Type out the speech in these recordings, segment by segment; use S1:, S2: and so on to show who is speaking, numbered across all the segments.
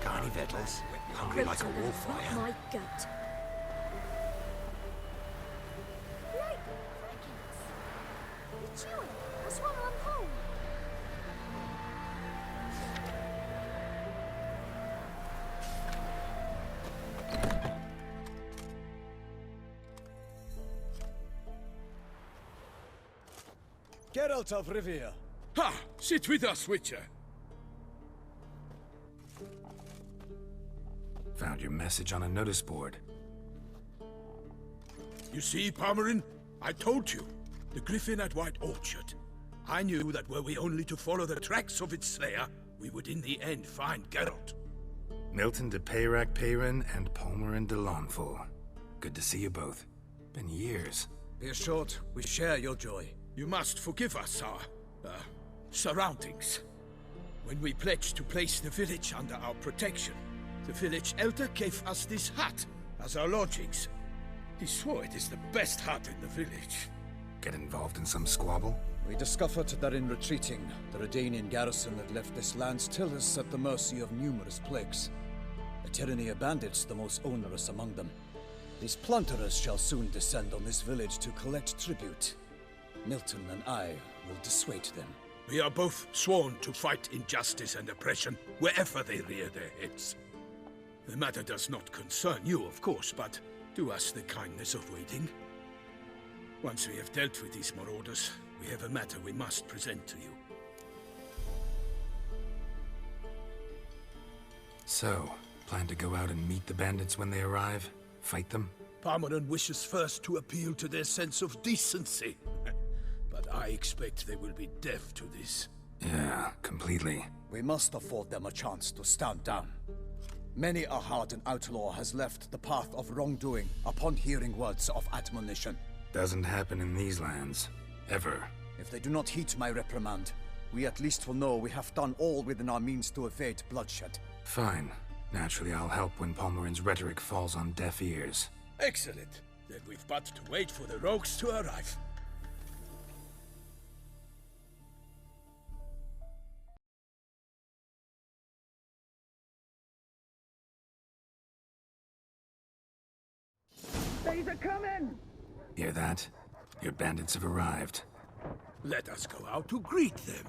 S1: Carny Vettles, hungry like a wolf, I am.
S2: My goat. It's you. I swallow I'm home.
S3: Geralt of Rivia.
S4: Ha! Sit with us, Witcher.
S1: Found your message on a notice board.
S4: You see, Palmerin? I told you. The griffin at White Orchard. I knew that were we only to follow the tracks of its slayer, we would in the end find Geralt.
S1: Milton de Peyrac-Peyrin and Palmerin de Lawnful. Good to see you both. Been years.
S3: Be assured, we share your joy.
S4: You must forgive us our, surroundings. When we pledged to place the village under our protection, the village elder gave us this hut as our lodgings. He swore it is the best hut in the village.
S1: Get involved in some squabble?
S3: We discovered that in retreating, the Redanian garrison that left this land still is at the mercy of numerous plagues. A tyranny of bandits, the most onerous among them. These plunderers shall soon descend on this village to collect tribute. Milton and I will dissuade them.
S4: We are both sworn to fight injustice and oppression wherever they rear their heads. The matter does not concern you, of course, but do us the kindness of waiting. Once we have dealt with these marauders, we have a matter we must present to you.
S1: So, plan to go out and meet the bandits when they arrive? Fight them?
S4: Palmerin wishes first to appeal to their sense of decency. But I expect they will be deaf to this.
S1: Yeah, completely.
S3: We must afford them a chance to stand down. Many a hardened outlaw has left the path of wrongdoing upon hearing words of admonition.
S1: Doesn't happen in these lands. Ever.
S3: If they do not heed my reprimand, we at least will know we have done all within our means to evade bloodshed.
S1: Fine. Naturally, I'll help when Palmerin's rhetoric falls on deaf ears.
S4: Excellent. Then we've but to wait for the rogues to arrive.
S5: They's a coming!
S1: Hear that? Your bandits have arrived.
S4: Let us go out to greet them.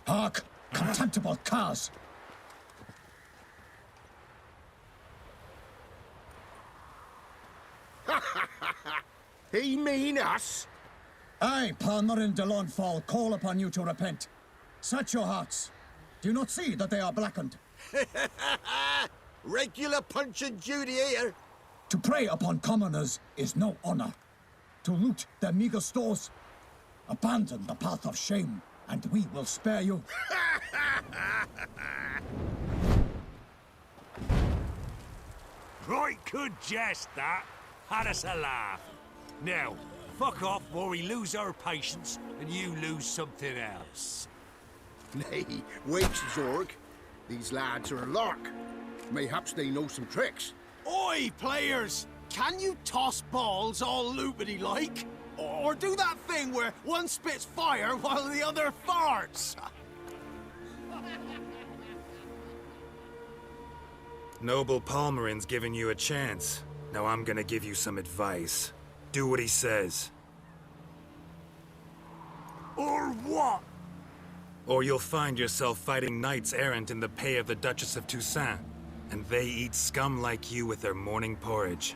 S5: Hark! Contemptible curs!
S4: He mean us?
S5: I, Palmerin de Lawnfall, call upon you to repent. Set your hearts. Do you not see that they are blackened?
S6: Regular Punch and Judy here.
S5: To prey upon commoners is no honor. To loot their meager stores, abandon the path of shame, and we will spare you.
S7: Right good jest, that. Had us a laugh. Now, fuck off or we lose our patience and you lose something else.
S6: Nay, wait, Zorg. These lads are a lark. Mayhaps they know some tricks.
S8: Oi, players! Can you toss balls all loopity-like? Or do that thing where one spits fire while the other farts?
S1: Noble Palmerin's giving you a chance. Now I'm gonna give you some advice. Do what he says.
S7: Or what?
S1: Or you'll find yourself fighting knights errant in the pay of the Duchess of Toussaint. And they eat scum like you with their morning porridge.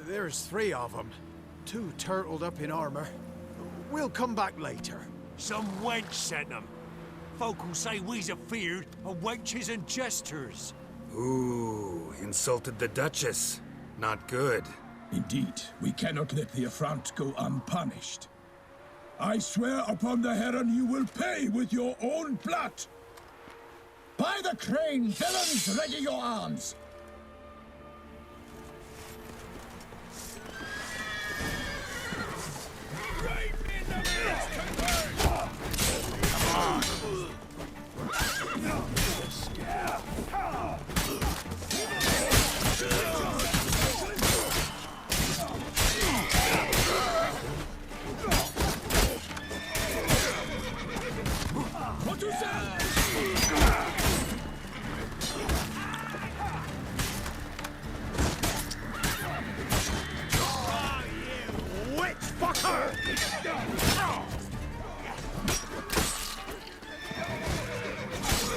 S8: There's 3 of them. 2 turtled up in armor. We'll come back later.
S7: Some wench sent them. Folk will say we's afeard of wenches and jesters.
S1: Ooh, insulted the Duchess. Not good.
S5: Indeed, we cannot let the affront go unpunished. I swear upon the Heron you will pay with your own blood! By the crane, villains, ready your arms!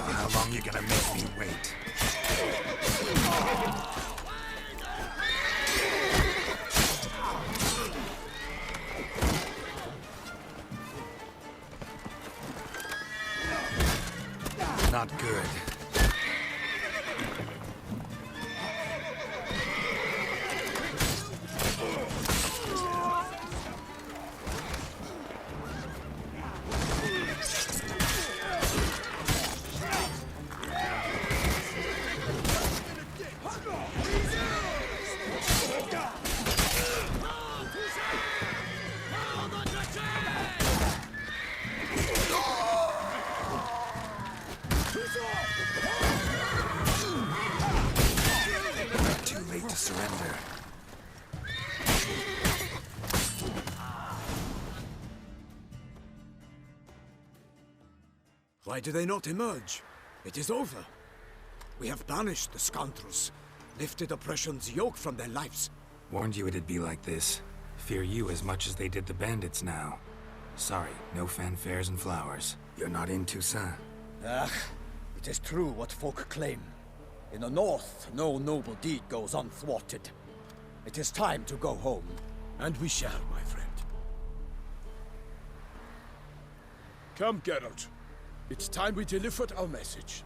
S1: How long you gonna make me wait? Not good. Too late to surrender.
S3: Why do they not emerge? It is over. We have banished the scoundrels, lifted oppression's yoke from their lives.
S1: Warned you it'd be like this. Fear you as much as they did the bandits now. Sorry, no fanfares and flowers. You're not in Toussaint.
S3: Ah, it is true what folk claim. In the north, no noble deed goes unthwarted. It is time to go home.
S4: And we shall, my friend. Come, Geralt. It's time we delivered our message.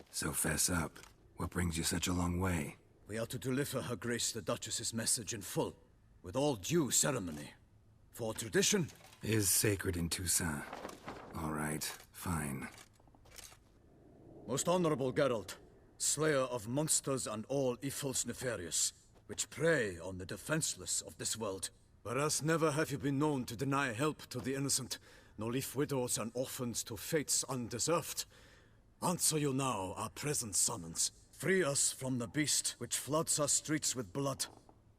S1: So fess up. What brings you such a long way?
S3: We are to deliver Her Grace the Duchess's message in full, with all due ceremony. For tradition
S1: Is sacred in Toussaint. All right, fine.
S3: Most honorable Geralt, slayer of monsters and all evils nefarious, which prey on the defenseless of this world. Whereas never have you been known to deny help to the innocent, nor leave widows and orphans to fates undeserved. Answer you now our present summons. Free us from the beast which floods our streets with blood,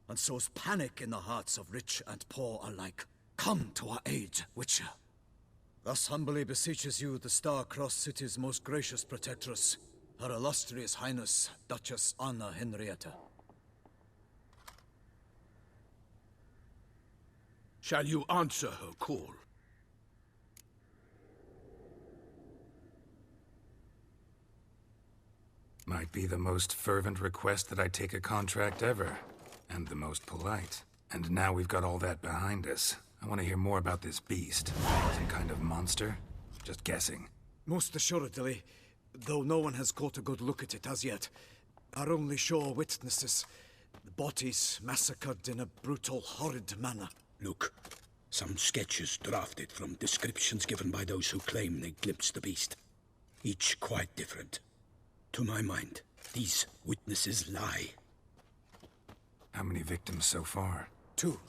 S3: and sows panic in the hearts of rich and poor alike. Come to our aid, Witcher. Thus humbly beseeches you the Star-Crossed City's most gracious protectress, Her Illustrious Highness, Duchess Anna Henrietta.
S4: Shall you answer her call?
S1: Might be the most fervent request that I take a contract ever. And the most polite. And now we've got all that behind us. I want to hear more about this beast. Some kind of monster? Just guessing.
S3: Most assuredly, though no one has caught a good look at it as yet. Our only sure witnesses. The bodies massacred in a brutal, horrid manner.
S4: Look, some sketches drafted from descriptions given by those who claim they glimpsed the beast. Each quite different. To my mind, these witnesses lie.
S1: How many victims so far?
S3: 2.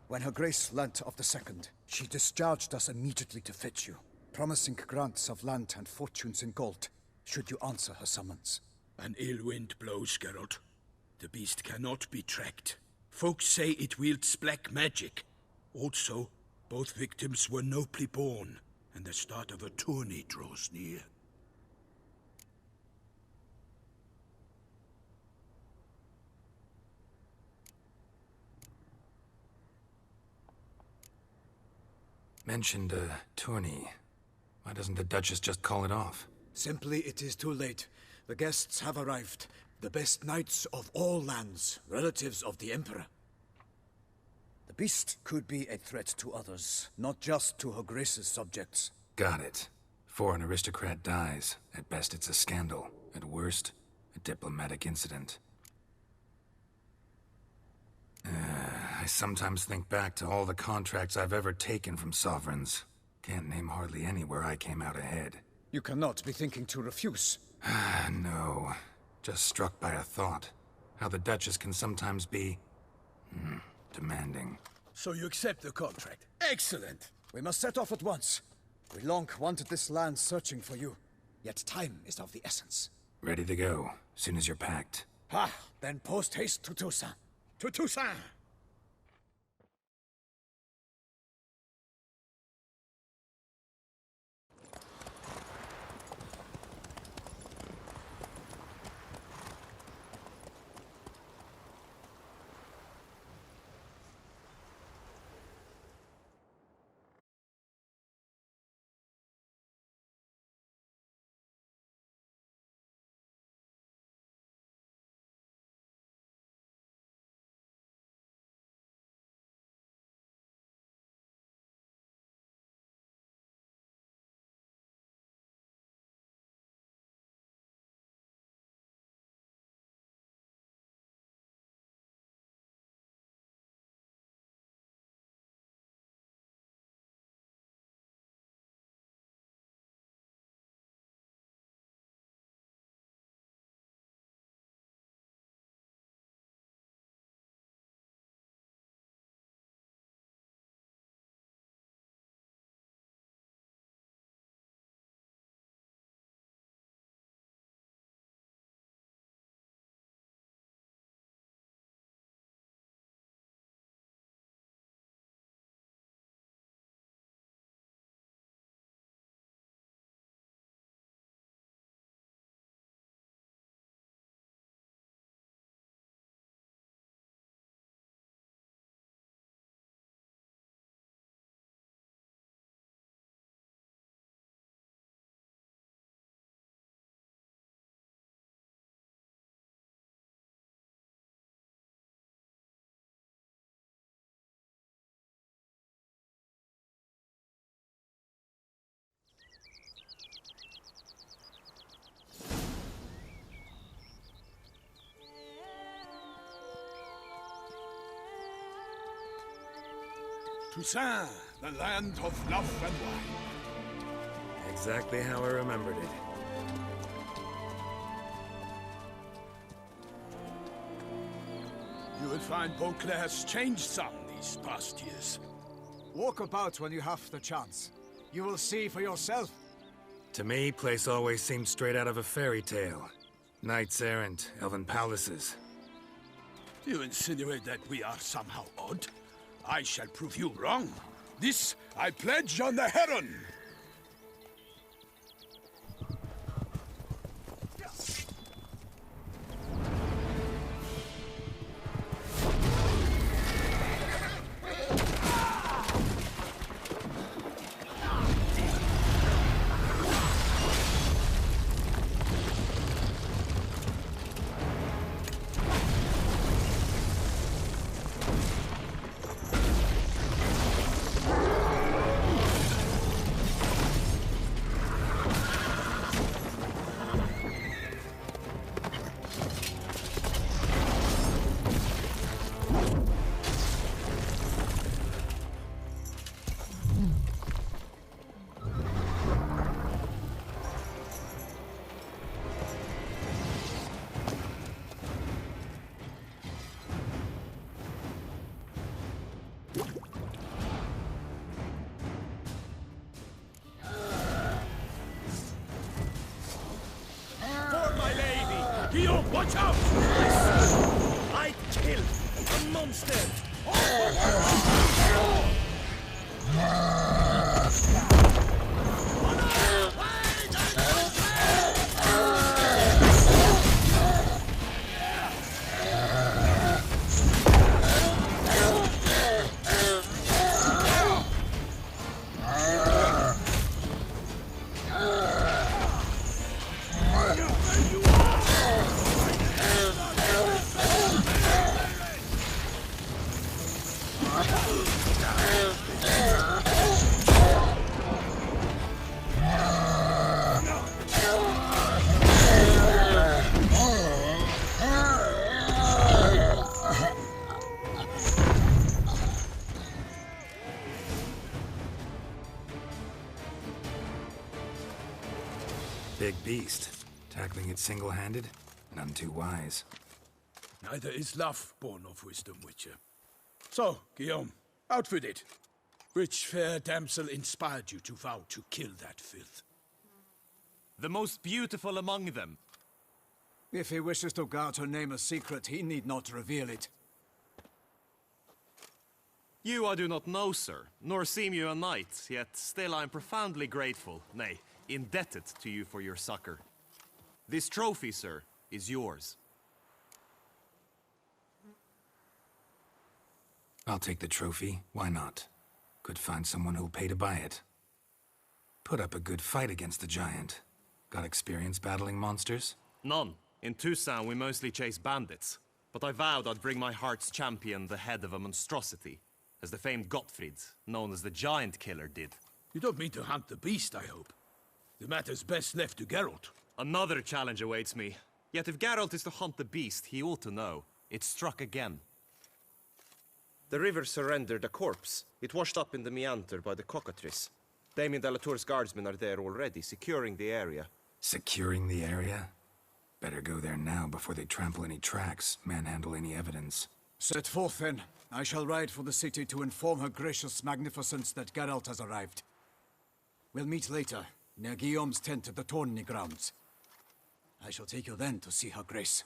S3: When Her Grace learnt of the second, she discharged us immediately to fetch you, promising grants of land and fortunes in gold, should you answer her summons.
S4: An ill wind blows, Geralt. The beast cannot be tracked. Folks say it wields black magic. Also, both victims were nobly born, and the start of a tourney draws near.
S1: Mentioned a tourney. Why doesn't the Duchess just call it off?
S3: Simply, it is too late. The guests have arrived. The best knights of all lands, relatives of the Emperor. The beast could be a threat to others, not just to Her Grace's subjects.
S1: Got it. Before an aristocrat dies, at best it's a scandal. At worst, a diplomatic incident. I sometimes think back to all the contracts I've ever taken from sovereigns. Can't name hardly any where I came out ahead.
S3: You cannot be thinking to refuse.
S1: No. Just struck by a thought. How the Duchess can sometimes be... demanding.
S4: So you accept the contract. Excellent!
S3: We must set off at once. We long wanted this land searching for you. Yet time is of the essence.
S1: Ready to go, soon as you're packed.
S3: Ha! Then post-haste to Toussaint.
S4: To Toussaint! Toussaint, the land of love and wine.
S1: Exactly how I remembered it.
S4: You will find Beauclair has changed some these past years.
S3: Walk about when you have the chance. You will see for yourself.
S1: To me, place always seemed straight out of a fairy tale. Knights errant, elven palaces.
S4: You insinuate that we are somehow odd? I shall prove you wrong. This I pledge on the Heron! Guillaume, watch out!
S7: I kill a monster!
S1: big beast. Tackling it single-handed? None too wise.
S4: Neither is love born of wisdom, Witcher. So, Guillaume, out with it. Which fair damsel inspired you to vow to kill that filth?
S9: The most beautiful among them.
S3: If he wishes to guard her name a secret, he need not reveal it.
S9: You I do not know, sir, nor seem you a knight, yet still I am profoundly grateful, nay, indebted to you for your succor. This trophy, sir, is yours.
S1: I'll take the trophy. Why not? Could find someone who'll pay to buy it. Put up a good fight against the giant. Got experience battling monsters?
S9: None. In Toussaint we mostly chase bandits. But I vowed I'd bring my heart's champion the head of a monstrosity, as the famed Gottfried, known as the Giant Killer, did.
S4: You don't mean to hunt the beast, I hope. The matter's best left to Geralt.
S9: Another challenge awaits me. Yet if Geralt is to hunt the beast, he ought to know. It struck again. The river surrendered a corpse. It washed up in the meander by the cockatrice. Damien de la Tour's guardsmen are there already, securing the area.
S1: Securing the area? Better go there now before they trample any tracks, manhandle any evidence.
S3: Set forth, then. I shall ride for the city to inform her gracious magnificence that Geralt has arrived. We'll meet later, near Guillaume's tent at the Tourney grounds. I shall take you then to see her grace.